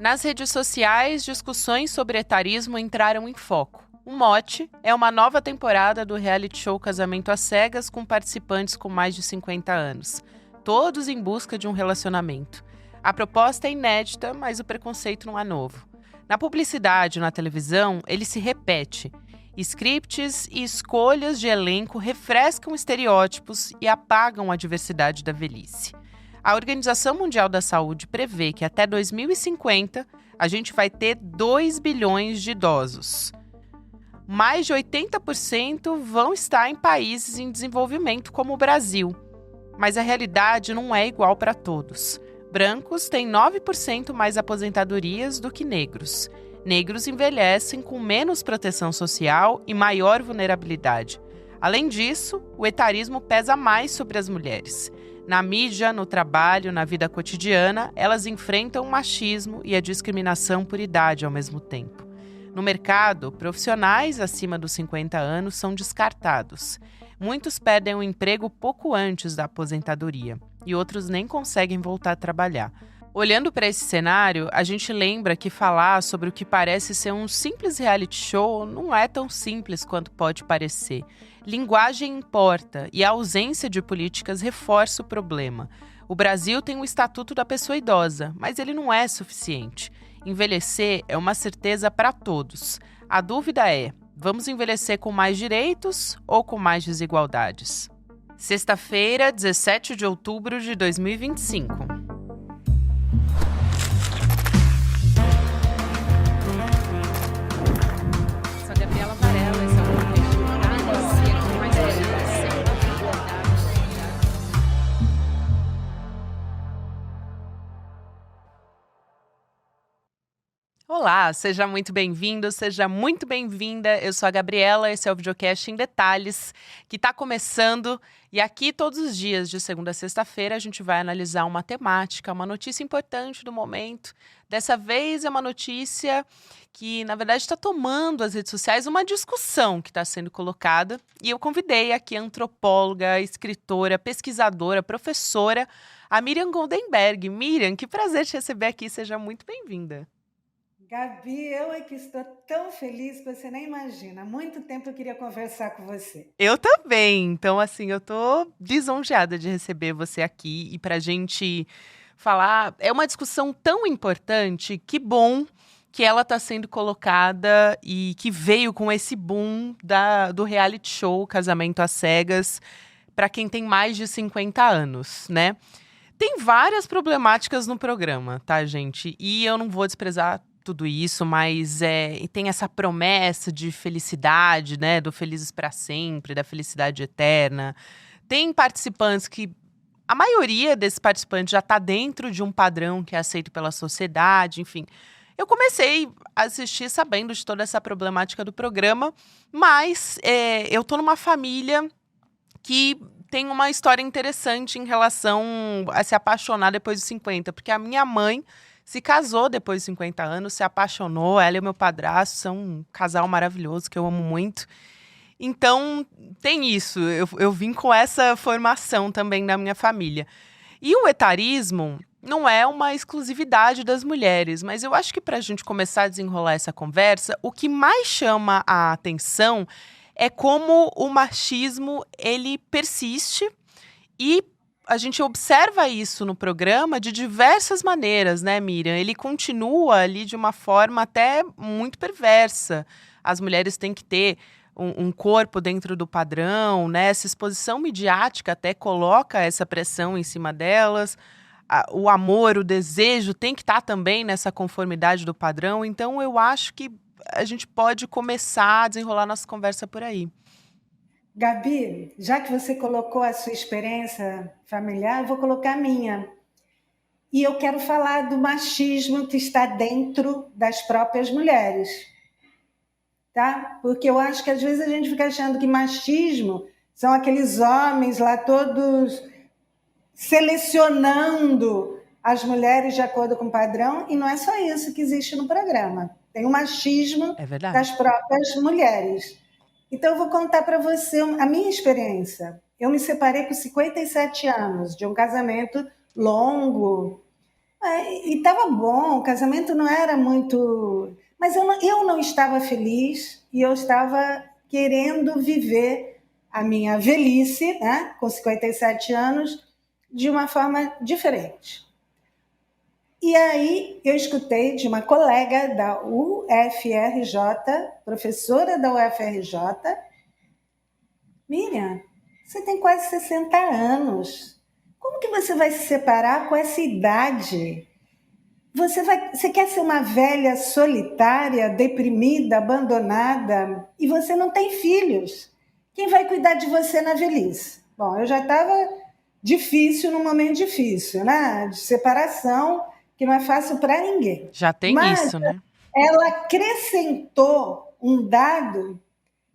Nas redes sociais, discussões sobre etarismo entraram em foco. O mote é uma nova temporada do reality show Casamento às Cegas com participantes com mais de 50 anos, todos em busca de um relacionamento. A proposta é inédita, mas o preconceito não é novo. Na publicidade e na televisão, ele se repete. Scripts e escolhas de elenco refrescam estereótipos e apagam a diversidade da velhice. A Organização Mundial da Saúde prevê que até 2050 a gente vai ter 2 bilhões de idosos. Mais de 80% vão estar em países em desenvolvimento como o Brasil. Mas a realidade não é igual para todos. Brancos têm 9% mais aposentadorias do que negros. Negros envelhecem com menos proteção social e maior vulnerabilidade. Além disso, o etarismo pesa mais sobre as mulheres. Na mídia, no trabalho, na vida cotidiana, elas enfrentam o machismo e a discriminação por idade ao mesmo tempo. No mercado, profissionais acima dos 50 anos são descartados. Muitos perdem o emprego pouco antes da aposentadoria e outros nem conseguem voltar a trabalhar. Olhando para esse cenário, a gente lembra que falar sobre o que parece ser um simples reality show não é tão simples quanto pode parecer. Linguagem importa e a ausência de políticas reforça o problema. O Brasil tem o Estatuto da Pessoa Idosa, mas ele não é suficiente. Envelhecer é uma certeza para todos. A dúvida é: vamos envelhecer com mais direitos ou com mais desigualdades? Sexta-feira, 17 de outubro de 2025. Olá, seja muito bem-vindo, seja muito bem-vinda. Eu sou a Gabriela, esse é o Videocast em Detalhes, que está começando. E aqui, todos os dias, de segunda a sexta-feira, a gente vai analisar uma temática, uma notícia importante do momento. Dessa vez é uma notícia que, na verdade, está tomando as redes sociais uma discussão que está sendo colocada. E eu convidei aqui a antropóloga, escritora, pesquisadora, professora, a Miriam Goldenberg. Miriam, que prazer te receber aqui, seja muito bem-vinda. Gabi, eu é que estou tão feliz que você nem imagina. Há muito tempo eu queria conversar com você. Eu também. Então, assim, eu tô lisonjeada de receber você aqui e pra gente falar. É uma discussão tão importante, que bom que ela está sendo colocada e que veio com esse boom do reality show Casamento às Cegas para quem tem mais de 50 anos, né? Tem várias problemáticas no programa, tá, gente? E eu não vou desprezar tudo isso, mas tem essa promessa de felicidade, né? Do felizes para sempre, da felicidade eterna. Tem participantes que a maioria desses participantes já está dentro de um padrão que é aceito pela sociedade, enfim. Eu comecei a assistir sabendo de toda essa problemática do programa, mas eu tô numa família que tem uma história interessante em relação a se apaixonar depois dos 50, porque a minha mãe se casou depois de 50 anos, se apaixonou, ela e o meu padrasto são um casal maravilhoso que eu amo muito. Então, tem isso, eu vim com essa formação também da minha família. E o etarismo não é uma exclusividade das mulheres, mas eu acho que para a gente começar a desenrolar essa conversa, o que mais chama a atenção é como o machismo ele persiste e a gente observa isso no programa de diversas maneiras, né, Miriam? Ele continua ali de uma forma até muito perversa. As mulheres têm que ter um corpo dentro do padrão, né? Essa exposição midiática até coloca essa pressão em cima delas. O amor, o desejo tem que estar também nessa conformidade do padrão. Então, eu acho que a gente pode começar a desenrolar nossa conversa por aí. Gabi, já que você colocou a sua experiência familiar, eu vou colocar a minha. E eu quero falar do machismo que está dentro das próprias mulheres. Tá? Porque eu acho que às vezes a gente fica achando que machismo são aqueles homens lá todos selecionando as mulheres de acordo com o padrão, e não é só isso que existe no programa. Tem o machismo das próprias mulheres. Então, eu vou contar para você a minha experiência. Eu me separei com 57 anos, de um casamento longo. E estava bom, o casamento não era muito. Mas eu não estava feliz e eu estava querendo viver a minha velhice, né, com 57 anos, de uma forma diferente. E aí eu escutei de uma colega da UFRJ, professora da UFRJ, Miriam, você tem quase 60 anos. Como que você vai se separar com essa idade? Você quer ser uma velha solitária, deprimida, abandonada, e você não tem filhos. Quem vai cuidar de você na velhice? Bom, eu já estava difícil num momento difícil, né? De separação, que não é fácil para ninguém. Já tem Mas isso, né? ela acrescentou um dado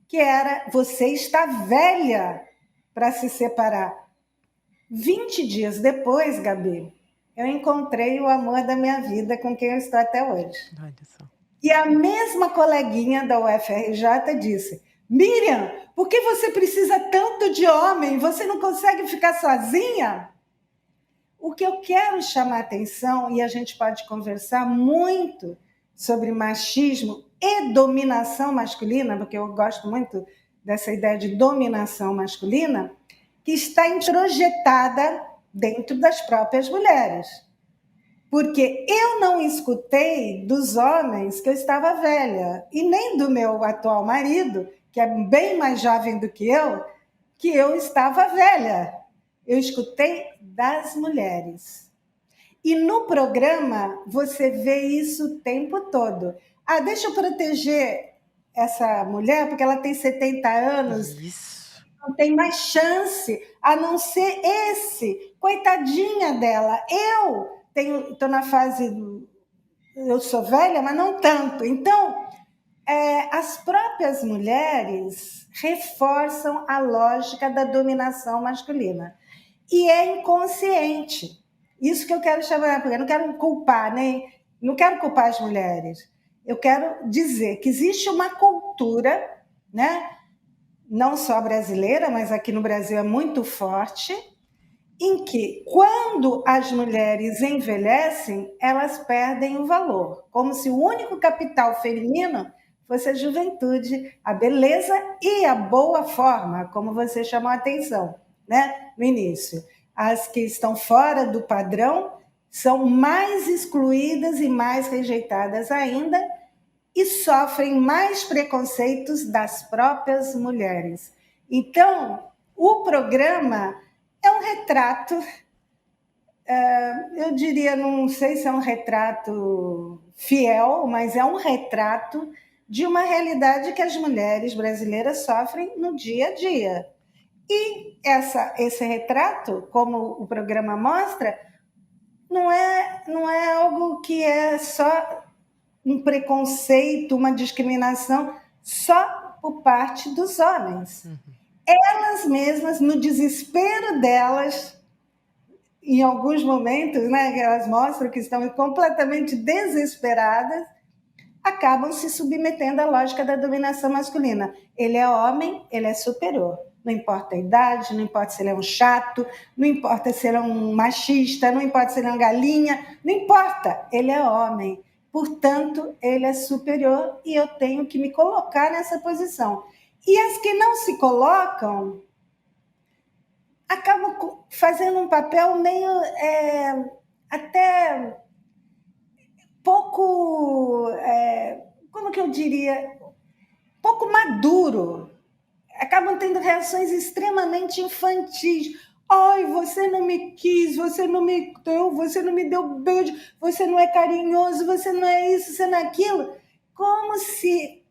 que era: você está velha para se separar. 20 dias depois, Gabi, eu encontrei o amor da minha vida com quem eu estou até hoje. Olha só. E a mesma coleguinha da UFRJ disse: Miriam, por que você precisa tanto de homem? Você não consegue ficar sozinha? O que eu quero chamar atenção, e a gente pode conversar muito sobre machismo e dominação masculina, porque eu gosto muito dessa ideia de dominação masculina, que está introjetada dentro das próprias mulheres. Porque eu não escutei dos homens que eu estava velha, e nem do meu atual marido, que é bem mais jovem do que eu estava velha. Eu escutei das mulheres. E no programa você vê isso o tempo todo. Ah, deixa eu proteger essa mulher, porque ela tem 70 anos, Isso. não tem mais chance, a não ser esse. Coitadinha dela. Eu estou na fase... Eu sou velha, mas não tanto. Então, as próprias mulheres reforçam a lógica da dominação masculina. E é inconsciente. Isso que eu quero chamar, porque eu não quero culpar, nem não quero culpar as mulheres. Eu quero dizer que existe uma cultura, né, não só brasileira, mas aqui no Brasil é muito forte, em que, quando as mulheres envelhecem, elas perdem o valor, como se o único capital feminino fosse a juventude, a beleza e a boa forma, como você chamou a atenção, né, no início. As que estão fora do padrão são mais excluídas e mais rejeitadas ainda, e sofrem mais preconceitos das próprias mulheres. Então, o programa é um retrato, eu diria, não sei se é um retrato fiel, mas é um retrato de uma realidade que as mulheres brasileiras sofrem no dia a dia. E esse retrato, como o programa mostra, não é algo que é só um preconceito, uma discriminação só por parte dos homens. Elas mesmas, no desespero delas, em alguns momentos, né, elas mostram que estão completamente desesperadas, acabam se submetendo à lógica da dominação masculina. Ele é homem, ele é superior. Não importa a idade, não importa se ele é um chato, não importa se ele é um machista, não importa se ele é uma galinha, não importa, ele é homem. Portanto, ele é superior e eu tenho que me colocar nessa posição. E as que não se colocam acabam fazendo um papel meio até pouco, como que eu diria, pouco maduro. Acabam tendo reações extremamente infantis. Ai, você não me quis, você não me deu, você não me deu beijo, você não é carinhoso, você não é isso, você não é aquilo. Como se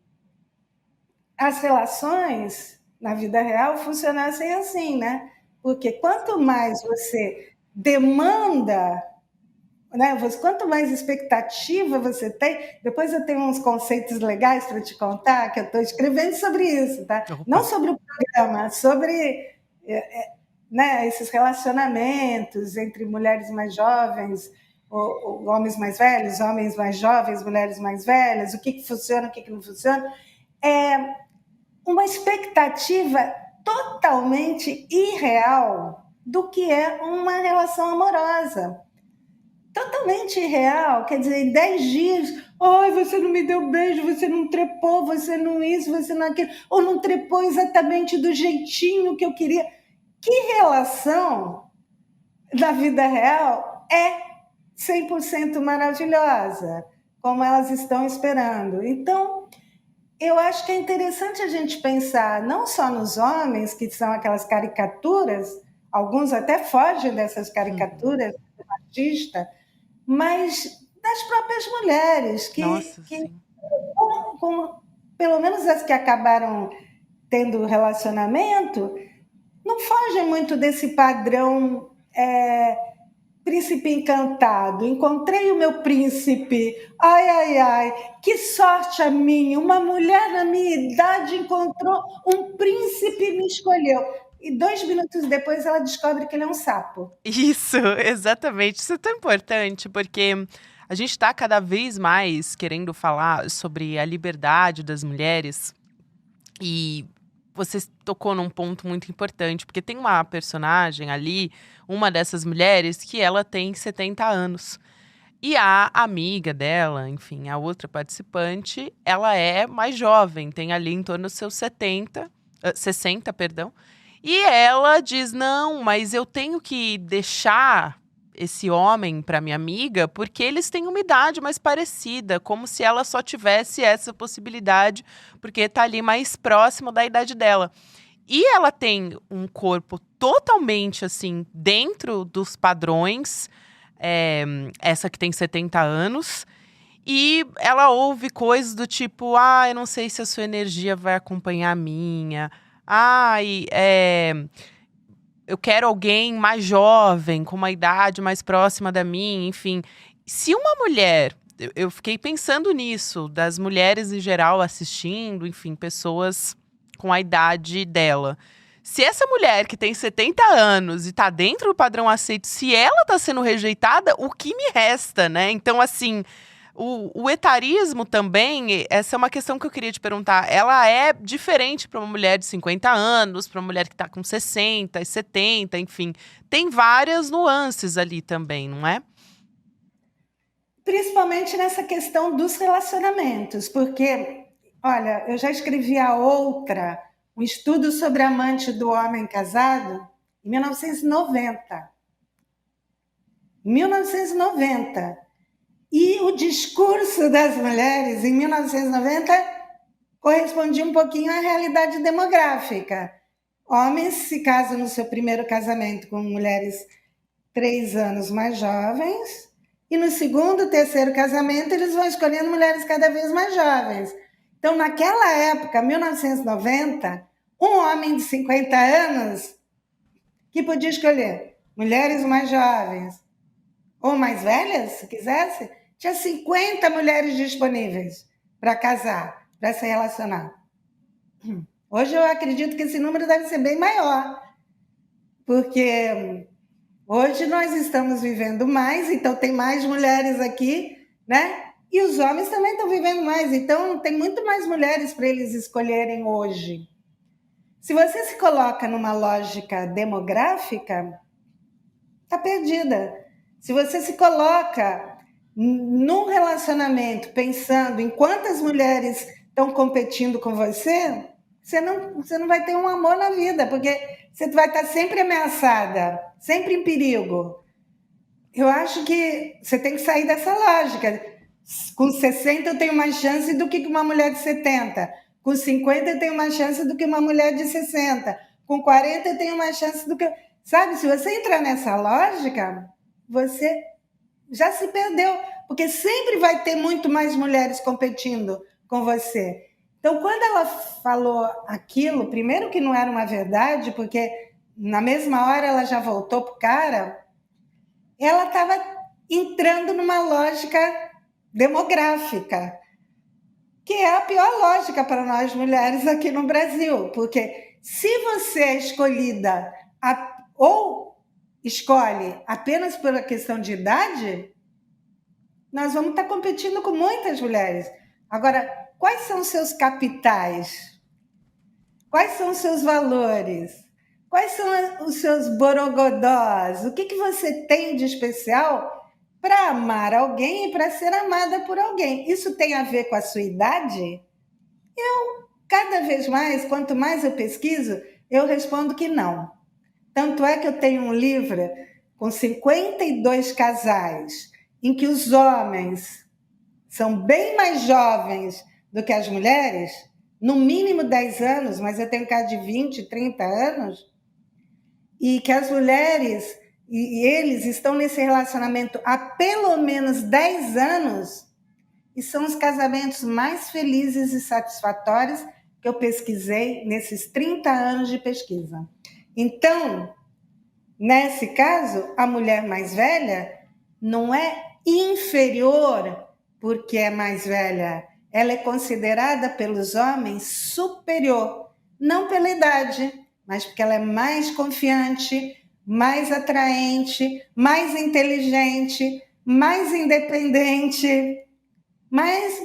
as relações na vida real funcionassem assim, né? Porque quanto mais você demanda, né? Quanto mais expectativa você tem, depois eu tenho uns conceitos legais para te contar, que eu estou escrevendo sobre isso, tá? Opa. Não sobre o programa, sobre né, esses relacionamentos entre mulheres mais jovens, ou homens mais velhos, homens mais jovens, mulheres mais velhas, o que funciona, o que não funciona. É uma expectativa totalmente irreal do que é uma relação amorosa. totalmente irreal. Quer dizer, em 10 dias, ai, você não me deu beijo, você não trepou, você não isso, você não aquilo, ou não trepou exatamente do jeitinho que eu queria. Que relação da vida real é 100% maravilhosa, como elas estão esperando. Então, eu acho que é interessante a gente pensar não só nos homens, que são aquelas caricaturas, alguns até fogem dessas caricaturas machistas, mas das próprias mulheres, Nossa, que sim. pelo menos as que acabaram tendo relacionamento, não fogem muito desse padrão príncipe encantado. Encontrei o meu príncipe. Ai, ai, ai, que sorte a minha. Uma mulher na minha idade encontrou um príncipe e me escolheu. E 2 minutos depois ela descobre que ele é um sapo. Isso, exatamente. Isso é tão importante, porque a gente está cada vez mais querendo falar sobre a liberdade das mulheres. E você tocou num ponto muito importante, porque tem uma personagem ali, uma dessas mulheres, que ela tem 70 anos. E a amiga dela, enfim, a outra participante, ela é mais jovem, tem ali em torno dos seus 60, perdão. E ela diz: "Não, mas eu tenho que deixar esse homem para minha amiga, porque eles têm uma idade mais parecida, como se ela só tivesse essa possibilidade, porque tá ali mais próximo da idade dela". E ela tem um corpo totalmente, assim, dentro dos padrões, essa que tem 70 anos, e ela ouve coisas do tipo: "Ah, eu não sei se a sua energia vai acompanhar a minha. Ai, eu quero alguém mais jovem, com uma idade mais próxima da minha", enfim. Se uma mulher, eu fiquei pensando nisso, das mulheres em geral assistindo, enfim, pessoas com a idade dela. Se essa mulher que tem 70 anos e tá dentro do padrão aceito, se ela tá sendo rejeitada, o que me resta, né? Então, assim, o etarismo também, essa é uma questão que eu queria te perguntar. Ela é diferente para uma mulher de 50 anos, para uma mulher que está com 60, 70, enfim. Tem várias nuances ali também, não é? Principalmente nessa questão dos relacionamentos, porque, olha, eu já escrevi a outra, um estudo sobre a amante do homem casado, em 1990. 1990. E o discurso das mulheres em 1990 correspondia um pouquinho à realidade demográfica. Homens se casam no seu primeiro casamento com mulheres 3 anos mais jovens, e no segundo, terceiro casamento, eles vão escolhendo mulheres cada vez mais jovens. Então, naquela época, 1990, um homem de 50 anos que podia escolher mulheres mais jovens ou mais velhas, se quisesse, tinha 50 mulheres disponíveis para casar, para se relacionar. Hoje eu acredito que esse número deve ser bem maior, porque hoje nós estamos vivendo mais, então tem mais mulheres aqui, né? E os homens também estão vivendo mais, então tem muito mais mulheres para eles escolherem hoje. Se você se coloca numa lógica demográfica, está perdida. Se você se coloca num relacionamento pensando em quantas mulheres estão competindo com você, você não vai ter um amor na vida, porque você vai estar sempre ameaçada, sempre em perigo. Eu acho que você tem que sair dessa lógica. Com 60 eu tenho mais chance do que uma mulher de 70. Com 50 eu tenho mais chance do que uma mulher de 60. Com 40 eu tenho mais chance do que... Sabe, se você entrar nessa lógica, você já se perdeu, porque sempre vai ter muito mais mulheres competindo com você. Então, quando ela falou aquilo, primeiro que não era uma verdade, porque na mesma hora ela já voltou pro cara, ela estava entrando numa lógica demográfica, que é a pior lógica para nós mulheres aqui no Brasil, porque se você é escolhida ou escolhe apenas pela questão de idade, nós vamos estar competindo com muitas mulheres. Agora, quais são os seus capitais? Quais são os seus valores? Quais são os seus borogodós? O que você tem de especial para amar alguém e para ser amada por alguém. Isso tem a ver com a sua idade? Cada vez mais, quanto mais eu pesquiso, eu respondo que não. Tanto é que eu tenho um livro com 52 casais, em que os homens são bem mais jovens do que as mulheres, no mínimo 10 anos, mas eu tenho caso de 20, 30 anos, e que as mulheres e eles estão nesse relacionamento há pelo menos 10 anos, e são os casamentos mais felizes e satisfatórios que eu pesquisei nesses 30 anos de pesquisa. Então, nesse caso, a mulher mais velha não é inferior porque é mais velha, ela é considerada pelos homens superior, não pela idade, mas porque ela é mais confiante, mais atraente, mais inteligente, mais independente, mais.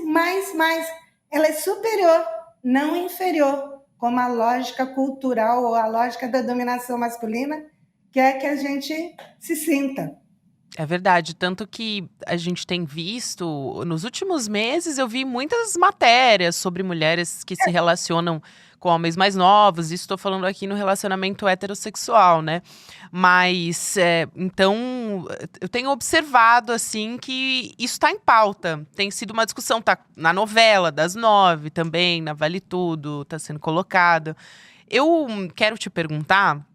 Ela é superior, não inferior, como a lógica cultural ou a lógica da dominação masculina quer que a gente se sinta. É verdade, tanto que a gente tem visto, nos últimos meses eu vi muitas matérias sobre mulheres que se relacionam com homens mais novos, isso estou falando aqui no relacionamento heterossexual, né? Mas, então, eu tenho observado, assim, que isso está em pauta, tem sido uma discussão, tá na novela das 9 também, na Vale Tudo, está sendo colocado. Eu quero te perguntar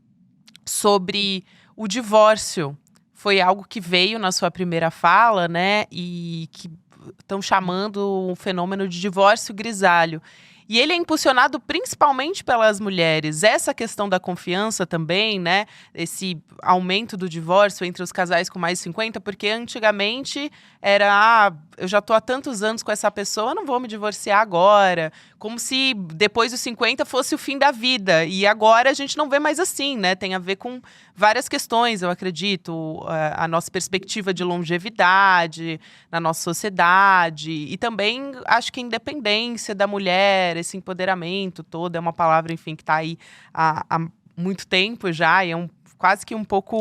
sobre o divórcio. Foi algo que veio na sua primeira fala, né? E que estão chamando um fenômeno de divórcio grisalho. E ele é impulsionado principalmente pelas mulheres. Essa questão da confiança também, né? Esse aumento do divórcio entre os casais com mais de 50, porque antigamente era, eu já tô há tantos anos com essa pessoa, não vou me divorciar agora. Como se depois dos 50 fosse o fim da vida. E agora a gente não vê mais assim, né? Tem a ver com várias questões, eu acredito. A nossa perspectiva de longevidade na nossa sociedade. E também acho que a independência da mulher, esse empoderamento todo, é uma palavra, enfim, que está aí há muito tempo já, e é quase que um pouco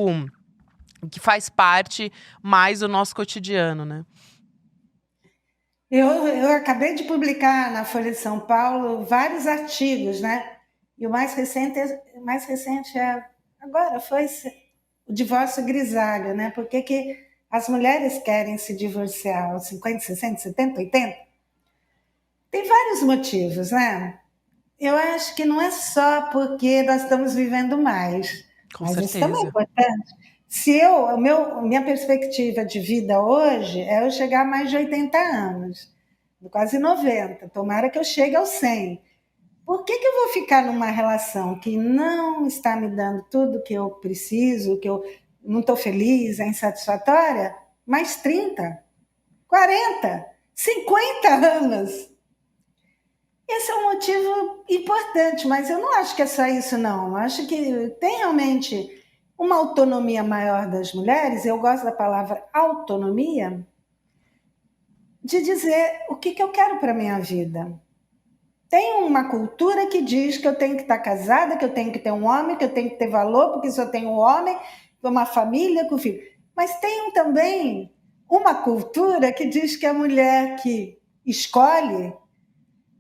que faz parte mais do nosso cotidiano, né? Eu acabei de publicar na Folha de São Paulo vários artigos, né? E o mais recente agora foi o divórcio grisalho, né? Por que as mulheres querem se divorciar aos 50, 60, 70, 80? Tem vários motivos, né? Eu acho que não é só porque nós estamos vivendo mais, Com mas isso também é certeza. importante. Minha perspectiva de vida hoje é eu chegar a mais de 80 anos, quase 90. Tomara que eu chegue aos 100. Por que eu vou ficar numa relação que não está me dando tudo que eu preciso, que eu não estou feliz, é insatisfatória? Mais 30, 40, 50 anos. Esse é um motivo importante, mas eu não acho que é só isso, não. Eu acho que tem realmente uma autonomia maior das mulheres, eu gosto da palavra autonomia, de dizer o que eu quero para a minha vida. Tem uma cultura que diz que eu tenho que estar casada, que eu tenho que ter um homem, que eu tenho que ter valor, porque só tenho um homem, uma família com filho. Mas tem também uma cultura que diz que a mulher que escolhe,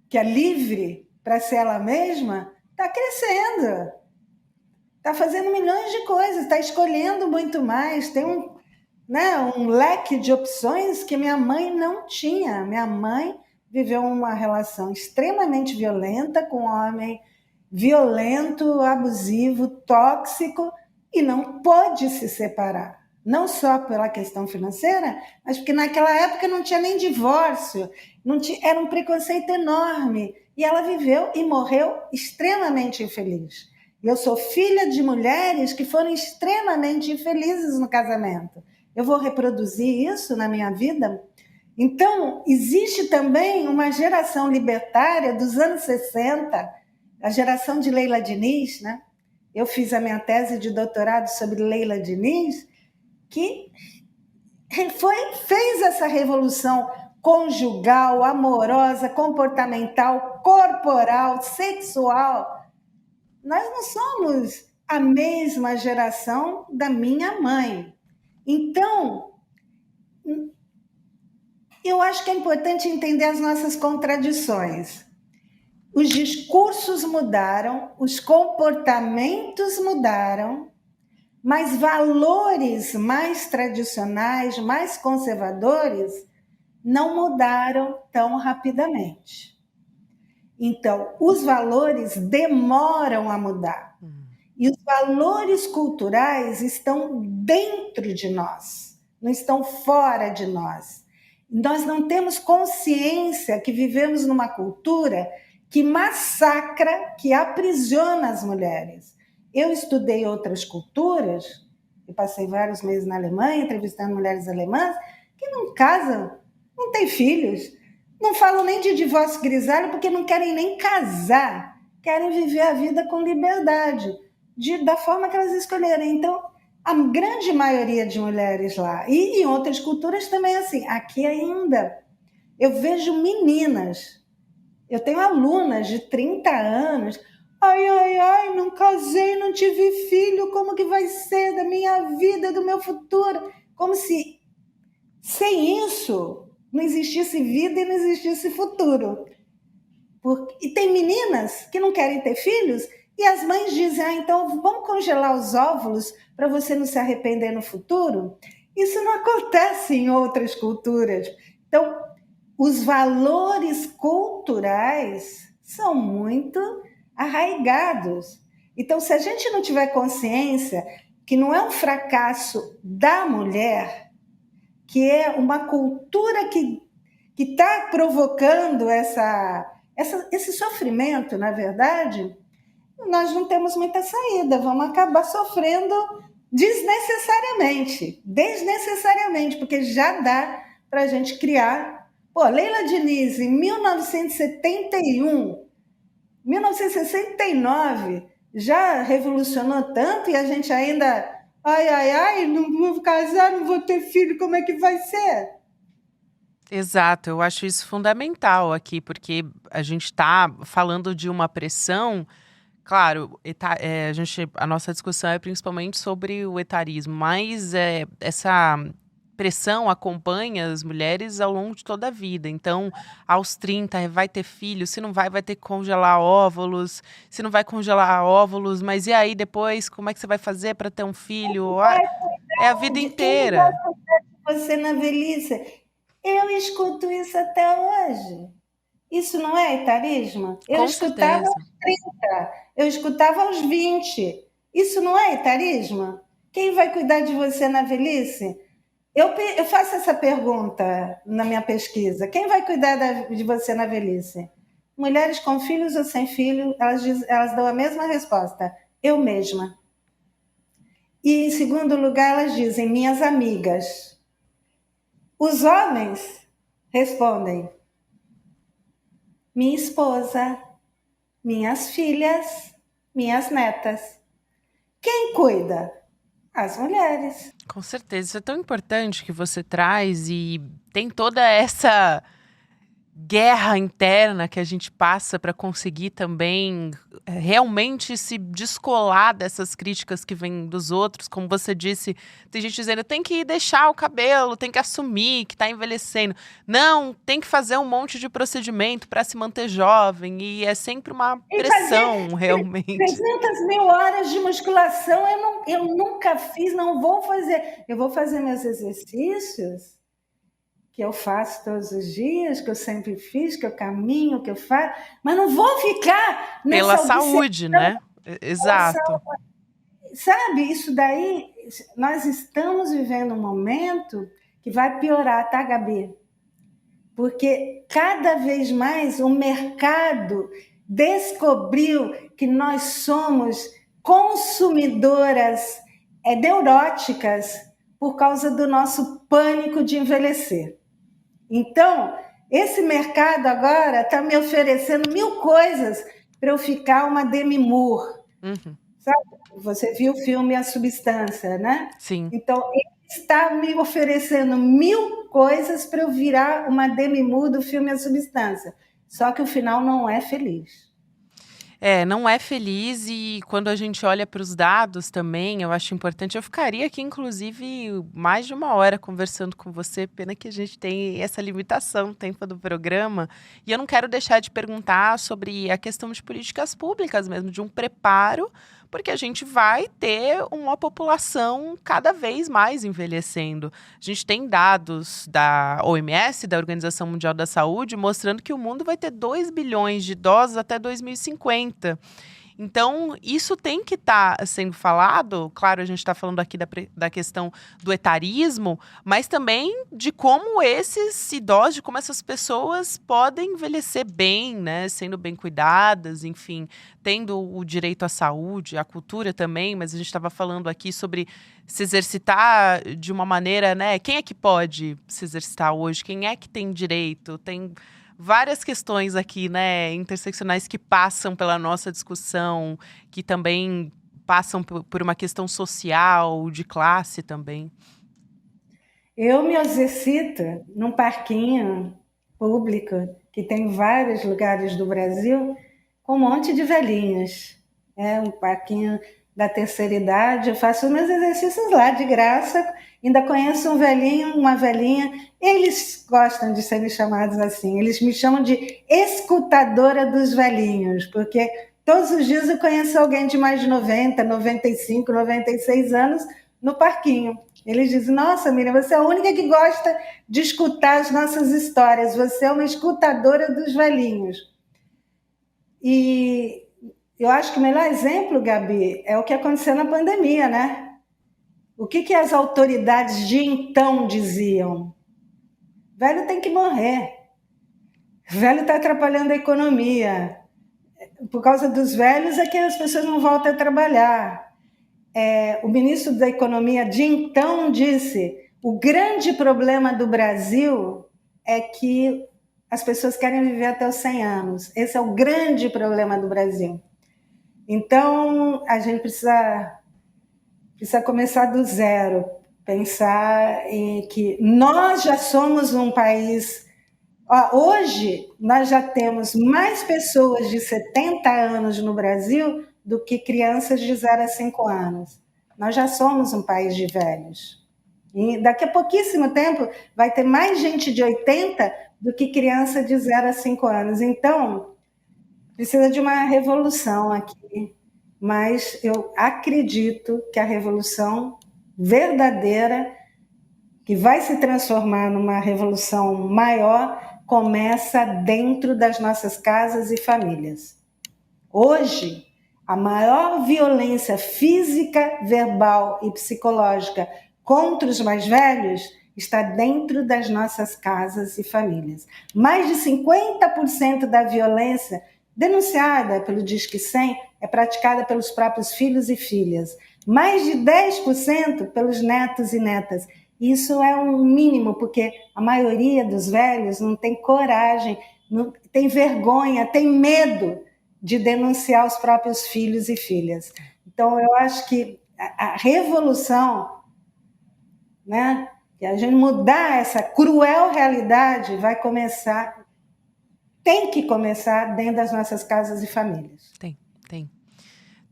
que é livre para ser ela mesma, está crescendo, está fazendo milhões de coisas, está escolhendo muito mais, tem um leque de opções que minha mãe não tinha. Minha mãe viveu uma relação extremamente violenta com um homem violento, abusivo, tóxico, e não pôde se separar. Não só pela questão financeira, mas porque naquela época não tinha nem divórcio, era um preconceito enorme. E ela viveu e morreu extremamente infeliz. E eu sou filha de mulheres que foram extremamente infelizes no casamento. Eu vou reproduzir isso na minha vida? Então, existe também uma geração libertária dos anos 60, a geração de Leila Diniz, né? Eu fiz a minha tese de doutorado sobre Leila Diniz, que fez essa revolução conjugal, amorosa, comportamental, corporal, sexual. Nós não somos a mesma geração da minha mãe. Então, Eu acho que é importante entender as nossas contradições. Os discursos mudaram, os comportamentos mudaram, mas valores mais tradicionais, mais conservadores, não mudaram tão rapidamente. Então, os valores demoram a mudar. E os valores culturais estão dentro de nós, não estão fora de nós. Nós não temos consciência que vivemos numa cultura que massacra, que aprisiona as mulheres. Eu estudei outras culturas, e passei vários meses na Alemanha, entrevistando mulheres alemãs, que não casam, não têm filhos, não falam nem de divórcio grisalho, porque não querem nem casar, querem viver a vida com liberdade, da forma que elas escolherem. Então, a grande maioria de mulheres lá, e em outras culturas também assim, aqui ainda, eu vejo meninas, eu tenho alunas de 30 anos, ai, não casei, não tive filho, como que vai ser da minha vida, do meu futuro? Como se sem isso não existisse vida e não existisse futuro. E tem meninas que não querem ter filhos e as mães dizem, então vamos congelar os óvulos para você não se arrepender no futuro? Isso não acontece em outras culturas. Então, os valores culturais são muito arraigados. Então, se a gente não tiver consciência que não é um fracasso da mulher, que é uma cultura que está provocando esse sofrimento, na verdade, nós não temos muita saída, vamos acabar sofrendo desnecessariamente, porque já dá para a gente criar. Leila Diniz, em 1971, 1969, já revolucionou tanto e a gente ainda, não vou casar, não vou ter filho, como é que vai ser? Exato, eu acho isso fundamental aqui, porque a gente está falando de uma pressão. Claro, a nossa discussão é principalmente sobre o etarismo, mas essa pressão acompanha as mulheres ao longo de toda a vida. Então, aos 30 vai ter filho, se não vai ter que congelar óvulos, se não vai congelar óvulos, mas e aí depois, como é que você vai fazer para ter um filho? É a vida Quem vai inteira. cuidar de você na velhice? Eu escuto isso até hoje. Isso não é etarismo? Eu Com escutava certeza. aos 30, eu escutava aos 20. Isso não é etarismo? Quem vai cuidar de você na velhice? Eu faço essa pergunta na minha pesquisa. Quem vai cuidar de você na velhice? Mulheres com filhos ou sem filho, elas dão a mesma resposta. Eu mesma. E, em segundo lugar, elas dizem, minhas amigas. Os homens respondem, minha esposa, minhas filhas, minhas netas. Quem cuida? As mulheres. Com certeza. Isso é tão importante que você traz e tem toda essa guerra interna que a gente passa para conseguir também realmente se descolar dessas críticas que vêm dos outros. Como você disse, tem gente dizendo tem que deixar o cabelo, tem que assumir que está envelhecendo. Não, tem que fazer um monte de procedimento para se manter jovem e é sempre uma pressão, realmente. 300.000 horas de musculação eu nunca fiz, não vou fazer. Eu vou fazer meus exercícios que eu faço todos os dias, que eu sempre fiz, que eu caminho, que eu faço, mas não vou ficar nessa Pela saúde, né? Exato. Sabe, isso daí, nós estamos vivendo um momento que vai piorar, tá, Gabi? Porque cada vez mais o mercado descobriu que nós somos consumidoras neuróticas por causa do nosso pânico de envelhecer. Então, esse mercado agora está me oferecendo 1000 coisas para eu ficar uma Demi Moore. Sabe? Você viu o filme A Substância, né? Sim. Então, ele está me oferecendo 1000 coisas para eu virar uma Demi Moore do filme A Substância. Só que o final não é feliz. Não é feliz e quando a gente olha para os dados também, eu acho importante. Eu ficaria aqui, inclusive, mais de 1 hora conversando com você. Pena que a gente tem essa limitação no tempo do programa. E eu não quero deixar de perguntar sobre a questão de políticas públicas mesmo, de um preparo, porque a gente vai ter uma população cada vez mais envelhecendo. A gente tem dados da OMS, da Organização Mundial da Saúde, mostrando que o mundo vai ter 2 bilhões de idosos até 2050. Então, isso tem que estar sendo falado. Claro, a gente está falando aqui da questão do etarismo, mas também de como esses idosos, de como essas pessoas podem envelhecer bem, né? Sendo bem cuidadas, enfim, tendo o direito à saúde, à cultura também, mas a gente estava falando aqui sobre se exercitar de uma maneira, né? Quem é que pode se exercitar hoje? Quem é que tem direito? Tem várias questões aqui, né, interseccionais que passam pela nossa discussão, que também passam por uma questão social, de classe também. Eu me exercito num parquinho público que tem em vários lugares do Brasil, com um monte de velhinhos. É um parquinho da terceira idade. Eu faço meus exercícios lá de graça. Ainda conheço um velhinho, uma velhinha. Eles gostam de serem chamados assim. Eles me chamam de escutadora dos velhinhos, porque todos os dias eu conheço alguém de mais de 90, 95, 96 anos no parquinho. Eles dizem: nossa, Miriam, você é a única que gosta de escutar as nossas histórias. Você é uma escutadora dos velhinhos. E eu acho que o melhor exemplo, Gabi, é o que aconteceu na pandemia, né? O que as autoridades de então diziam? Velho tem que morrer. Velho está atrapalhando a economia. Por causa dos velhos é que as pessoas não voltam a trabalhar. O ministro da Economia de então disse: o grande problema do Brasil é que as pessoas querem viver até os 100 anos. Esse é o grande problema do Brasil. Então, a gente precisa começar do zero, pensar em que nós já somos um país... Hoje, nós já temos mais pessoas de 70 anos no Brasil do que crianças de 0 a 5 anos. Nós já somos um país de velhos. E daqui a pouquíssimo tempo vai ter mais gente de 80 do que criança de 0 a 5 anos. Então, precisa de uma revolução aqui. Mas eu acredito que a revolução verdadeira, que vai se transformar numa revolução maior, começa dentro das nossas casas e famílias. Hoje, a maior violência física, verbal e psicológica contra os mais velhos está dentro das nossas casas e famílias. Mais de 50% da violência denunciada pelo Disque 100 é praticada pelos próprios filhos e filhas. Mais de 10% pelos netos e netas. Isso é um mínimo, porque a maioria dos velhos não tem coragem, não, tem vergonha, tem medo de denunciar os próprios filhos e filhas. Então, eu acho que a revolução, né, que a gente mudar essa cruel realidade vai começar, tem que começar dentro das nossas casas e famílias.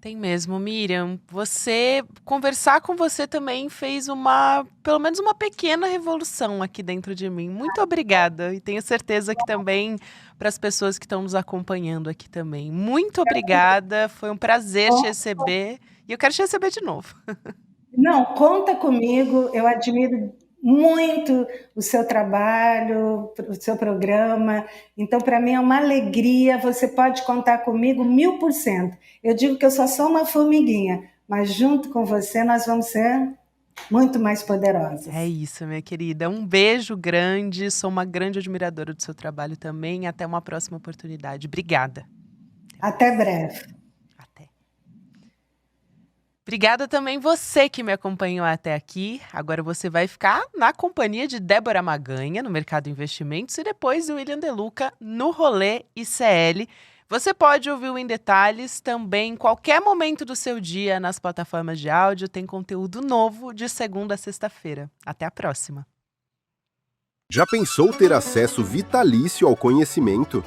Tem mesmo, Miriam. Conversar com você também fez pelo menos uma pequena revolução aqui dentro de mim. Muito obrigada. E tenho certeza que também para as pessoas que estão nos acompanhando aqui também. Muito obrigada. Foi um prazer te receber. E eu quero te receber de novo. Não, conta comigo. Eu admiro muito o seu trabalho, o seu programa. Então, para mim é uma alegria. Você pode contar comigo 1000%. Eu digo que eu só sou uma formiguinha, mas junto com você nós vamos ser muito mais poderosas. É isso, minha querida. Um beijo grande. Sou uma grande admiradora do seu trabalho também. Até uma próxima oportunidade. Obrigada. Até breve. Obrigada também você que me acompanhou até aqui. Agora você vai ficar na companhia de Débora Maganha, no Mercado Investimentos, e depois do William De Luca, no Rolê ICL. Você pode ouvir o Em Detalhes também em qualquer momento do seu dia nas plataformas de áudio. Tem conteúdo novo de segunda a sexta-feira. Até a próxima. Já pensou ter acesso vitalício ao conhecimento?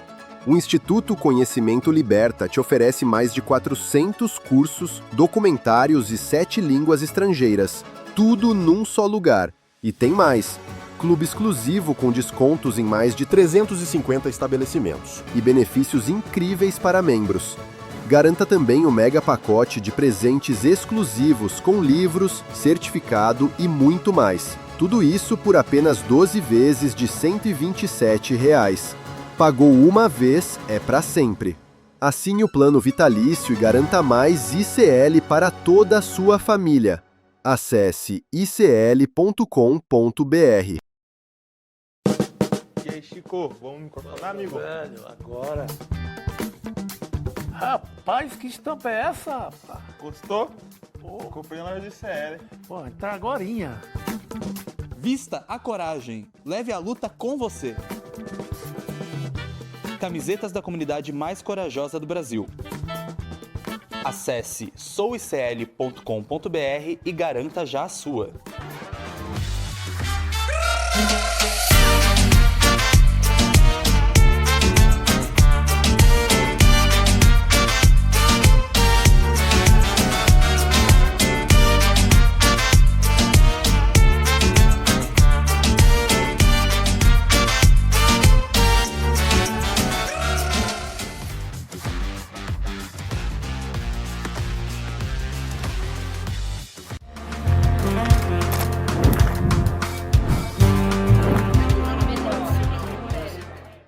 O Instituto Conhecimento Liberta te oferece mais de 400 cursos, documentários e 7 línguas estrangeiras. Tudo num só lugar. E tem mais. Clube exclusivo com descontos em mais de 350 estabelecimentos. e benefícios incríveis para membros. Garanta também o mega pacote de presentes exclusivos com livros, certificado e muito mais. Tudo isso por apenas 12 vezes de R$ 127. Pagou uma vez, é para sempre. Assine o plano vitalício e garanta mais ICL para toda a sua família. Acesse icl.com.br. E aí, Chico, vamos me contar, amigo? Velho, agora. Rapaz, que estampa é essa, rapaz? Gostou? Pô, Comprei na loja de CL. pô, entrar agorinha. Vista a coragem. Leve a luta com você. Camisetas da comunidade mais corajosa do Brasil. Acesse souicl.com.br e garanta já a sua.